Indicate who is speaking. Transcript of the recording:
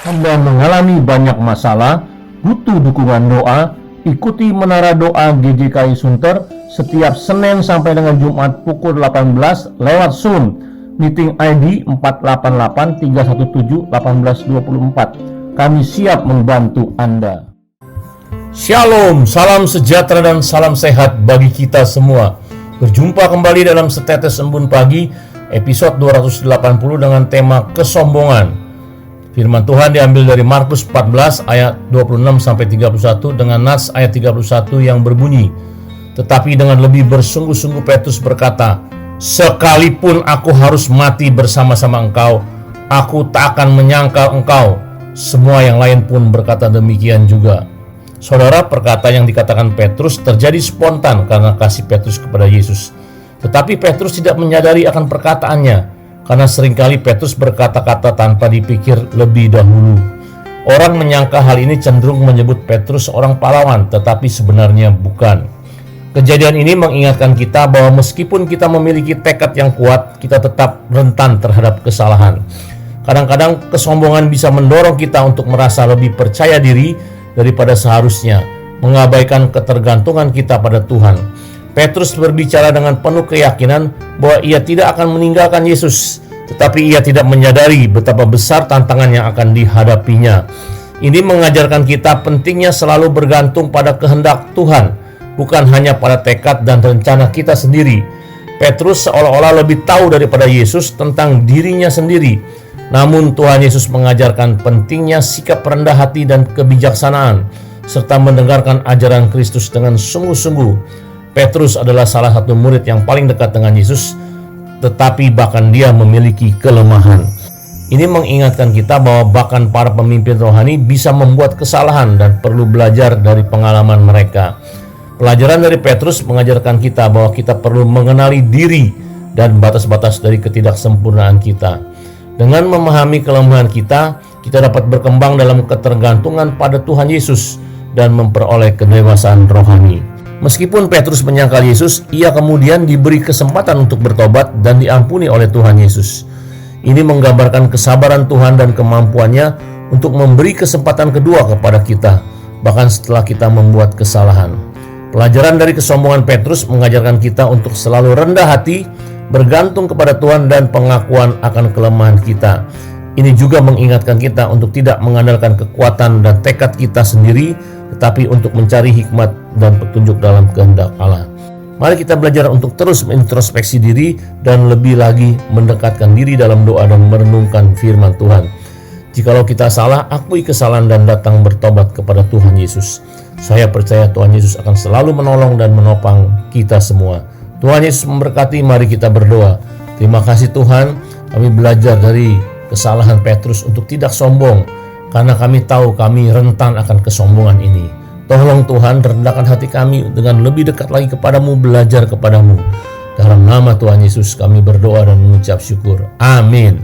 Speaker 1: Anda mengalami banyak masalah, butuh dukungan doa, ikuti Menara Doa GJKI Sunter setiap Senin sampai dengan Jumat pukul 18 lewat Zoom. Meeting ID 488-317-1824. Kami siap membantu Anda. Shalom, salam sejahtera dan salam sehat bagi kita semua. Berjumpa kembali dalam Setetes Embun Pagi, episode 280 dengan tema kesombongan. Firman Tuhan diambil dari Markus 14 ayat 26-31 dengan nats ayat 31 yang berbunyi, "Tetapi dengan lebih bersungguh-sungguh Petrus berkata, 'Sekalipun aku harus mati bersama-sama engkau, aku tak akan menyangkal engkau.' Semua yang lain pun berkata demikian juga." Saudara, perkataan yang dikatakan Petrus terjadi spontan karena kasih Petrus kepada Yesus. Tetapi Petrus tidak menyadari akan perkataannya, karena seringkali Petrus berkata-kata tanpa dipikir lebih dahulu. Orang menyangka hal ini cenderung menyebut Petrus seorang pahlawan, tetapi sebenarnya bukan. Kejadian ini mengingatkan kita bahwa meskipun kita memiliki tekad yang kuat, kita tetap rentan terhadap kesalahan. Kadang-kadang kesombongan bisa mendorong kita untuk merasa lebih percaya diri daripada seharusnya, mengabaikan ketergantungan kita pada Tuhan. Petrus berbicara dengan penuh keyakinan bahwa ia tidak akan meninggalkan Yesus, tetapi ia tidak menyadari betapa besar tantangan yang akan dihadapinya. Ini mengajarkan kita pentingnya selalu bergantung pada kehendak Tuhan, bukan hanya pada tekad dan rencana kita sendiri. Petrus seolah-olah lebih tahu daripada Yesus tentang dirinya sendiri. Namun Tuhan Yesus mengajarkan pentingnya sikap rendah hati dan kebijaksanaan, serta mendengarkan ajaran Kristus dengan sungguh-sungguh. Petrus adalah salah satu murid yang paling dekat dengan Yesus, tetapi bahkan dia memiliki kelemahan. Ini mengingatkan kita bahwa bahkan para pemimpin rohani bisa membuat kesalahan dan perlu belajar dari pengalaman mereka. Pelajaran dari Petrus mengajarkan kita bahwa kita perlu mengenali diri dan batas-batas dari ketidaksempurnaan kita. Dengan memahami kelemahan kita dapat berkembang dalam ketergantungan pada Tuhan Yesus dan memperoleh kedewasaan rohani. Meskipun Petrus menyangkal Yesus, ia kemudian diberi kesempatan untuk bertobat dan diampuni oleh Tuhan Yesus. Ini menggambarkan kesabaran Tuhan dan kemampuannya untuk memberi kesempatan kedua kepada kita, bahkan setelah kita membuat kesalahan. Pelajaran dari kesombongan Petrus mengajarkan kita untuk selalu rendah hati, bergantung kepada Tuhan dan pengakuan akan kelemahan kita. Ini juga mengingatkan kita untuk tidak mengandalkan kekuatan dan tekad kita sendiri, tetapi untuk mencari hikmat dan petunjuk dalam kehendak Allah. Mari kita belajar untuk terus mengintrospeksi diri dan lebih lagi mendekatkan diri dalam doa dan merenungkan firman Tuhan. Jikalau kita salah, akui kesalahan dan datang bertobat kepada Tuhan Yesus. Saya percaya Tuhan Yesus akan selalu menolong dan menopang kita semua. Tuhan Yesus memberkati, mari kita berdoa. Terima kasih Tuhan, kami belajar dari kesalahan Petrus untuk tidak sombong, karena kami tahu kami rentan akan kesombongan ini. Tolong Tuhan, rendahkan hati kami dengan lebih dekat lagi kepadamu, belajar kepadamu. Dalam nama Tuhan Yesus kami berdoa dan mengucap syukur. Amin.